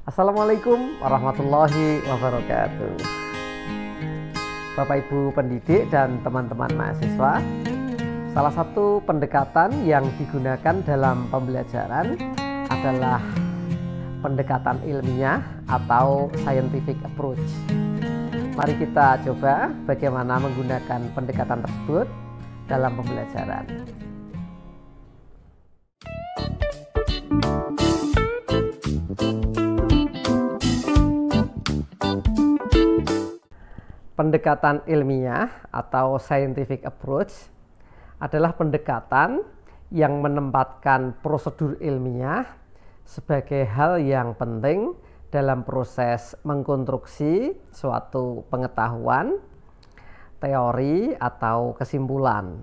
Assalamualaikum warahmatullahi wabarakatuh. Bapak Ibu pendidik dan teman-teman mahasiswa, salah satu pendekatan yang digunakan dalam pembelajaran adalah pendekatan ilmiah atau scientific approach. Mari kita coba bagaimana menggunakan pendekatan tersebut dalam pembelajaran. Pendekatan ilmiah atau scientific approach adalah pendekatan yang menempatkan prosedur ilmiah sebagai hal yang penting dalam proses mengkonstruksi suatu pengetahuan, teori, atau kesimpulan.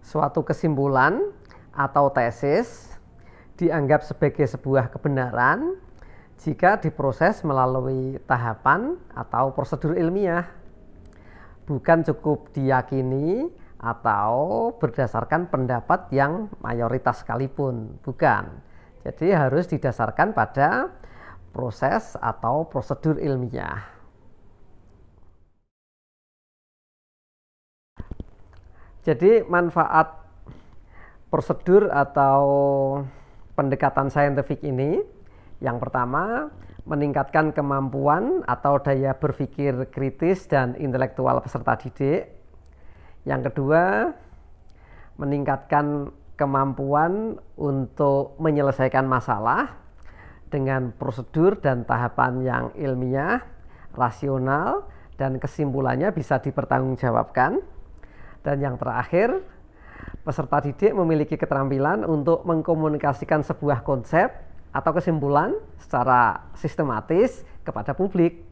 Suatu kesimpulan atau tesis dianggap sebagai sebuah kebenaran jika diproses melalui tahapan atau prosedur ilmiah, bukan cukup diyakini atau berdasarkan pendapat yang mayoritas sekalipun, bukan. Jadi harus didasarkan pada proses atau prosedur ilmiah. Jadi manfaat prosedur atau pendekatan saintifik ini, yang pertama, meningkatkan kemampuan atau daya berpikir kritis dan intelektual peserta didik. Yang kedua, meningkatkan kemampuan untuk menyelesaikan masalah dengan prosedur dan tahapan yang ilmiah, rasional, dan kesimpulannya bisa dipertanggungjawabkan. Dan yang terakhir, peserta didik memiliki keterampilan untuk mengkomunikasikan sebuah konsep atau kesimpulan secara sistematis kepada publik.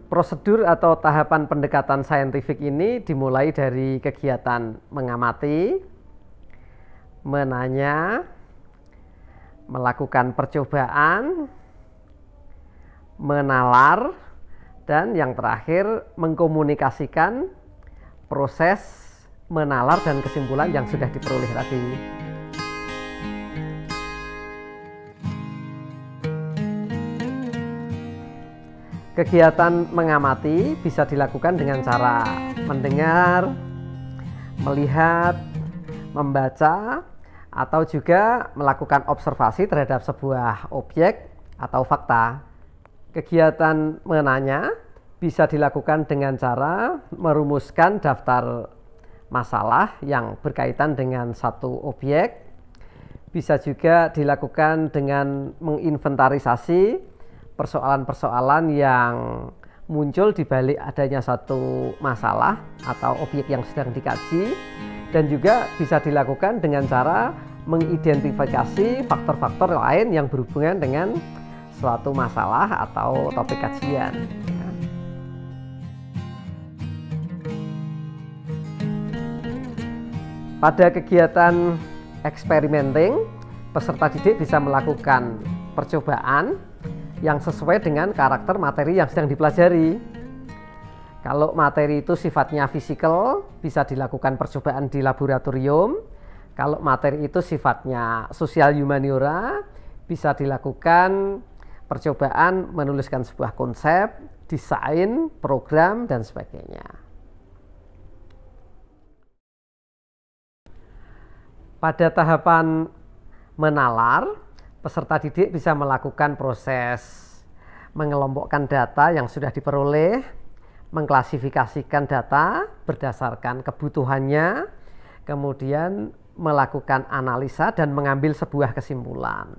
Prosedur atau tahapan pendekatan saintifik ini dimulai dari kegiatan mengamati, menanya, melakukan percobaan, menalar, dan yang terakhir mengkomunikasikan proses menalar dan kesimpulan yang sudah diperoleh tadi. Kegiatan mengamati bisa dilakukan dengan cara mendengar, melihat, membaca, atau juga melakukan observasi terhadap sebuah objek atau fakta. Kegiatan menanya bisa dilakukan dengan cara merumuskan daftar masalah yang berkaitan dengan satu objek. Bisa juga dilakukan dengan menginventarisasi persoalan-persoalan yang muncul di balik adanya satu masalah atau objek yang sedang dikaji, dan juga bisa dilakukan dengan cara mengidentifikasi faktor-faktor lain yang berhubungan dengan suatu masalah atau topik kajian. Pada kegiatan experimenting, peserta didik bisa melakukan percobaan yang sesuai dengan karakter materi yang sedang dipelajari. Kalau materi itu sifatnya fisikal, bisa dilakukan percobaan di laboratorium. Kalau materi itu sifatnya sosial humaniora, bisa dilakukan percobaan menuliskan sebuah konsep, desain, program, dan sebagainya. Pada tahapan menalar, peserta didik bisa melakukan proses mengelompokkan data yang sudah diperoleh, mengklasifikasikan data berdasarkan kebutuhannya, kemudian melakukan analisa dan mengambil sebuah kesimpulan.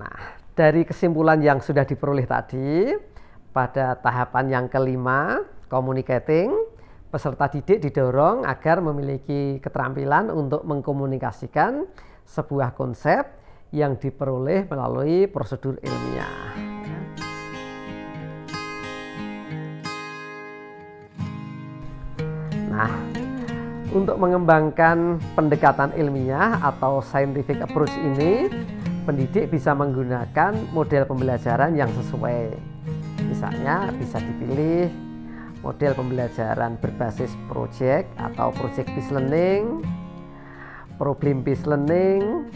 Nah, dari kesimpulan yang sudah diperoleh tadi, pada tahapan yang kelima, communicating, peserta didik didorong agar memiliki keterampilan untuk mengkomunikasikan sebuah konsep yang diperoleh melalui prosedur ilmiah. Nah, untuk mengembangkan pendekatan ilmiah atau scientific approach ini, pendidik bisa menggunakan model pembelajaran yang sesuai. Misalnya bisa dipilih model pembelajaran berbasis project atau project based learning, problem based learning,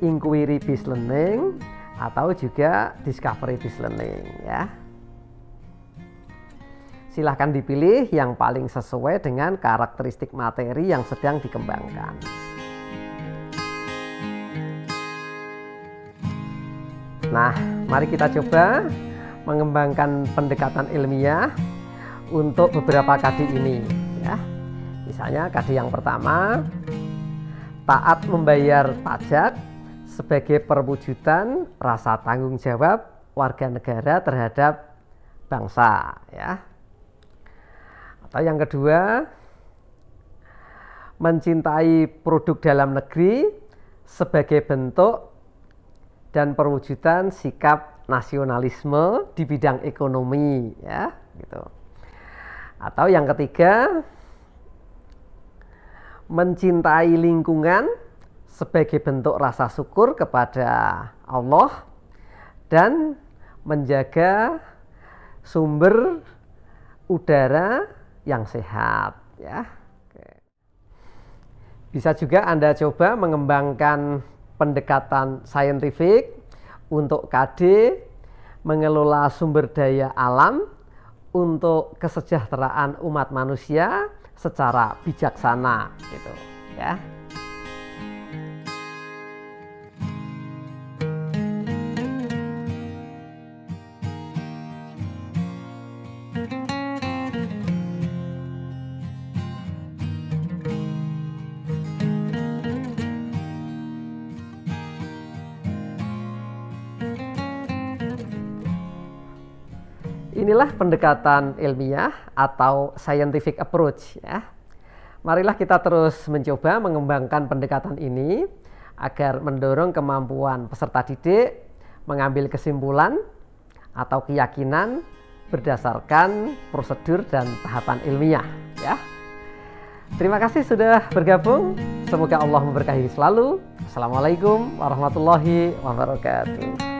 inquiry based learning, atau juga discovery based learning ya. Silahkan dipilih yang paling sesuai dengan karakteristik materi yang sedang dikembangkan. Nah, mari kita coba mengembangkan pendekatan ilmiah untuk beberapa KD ini ya. Misalnya KD yang pertama, taat membayar pajak sebagai perwujudan rasa tanggung jawab warga negara terhadap bangsa ya. Atau yang kedua, mencintai produk dalam negeri sebagai bentuk dan perwujudan sikap nasionalisme di bidang ekonomi ya gitu. Atau yang ketiga, mencintai lingkungan sebagai bentuk rasa syukur kepada Allah dan menjaga sumber udara yang sehat ya. Bisa juga Anda coba mengembangkan pendekatan saintifik untuk KD mengelola sumber daya alam untuk kesejahteraan umat manusia secara bijaksana gitu ya. Inilah pendekatan ilmiah atau scientific approach ya. Marilah kita terus mencoba mengembangkan pendekatan ini agar mendorong kemampuan peserta didik mengambil kesimpulan atau keyakinan berdasarkan prosedur dan tahapan ilmiah ya. Terima kasih sudah bergabung. Semoga Allah memberkahi selalu. Assalamualaikum warahmatullahi wabarakatuh.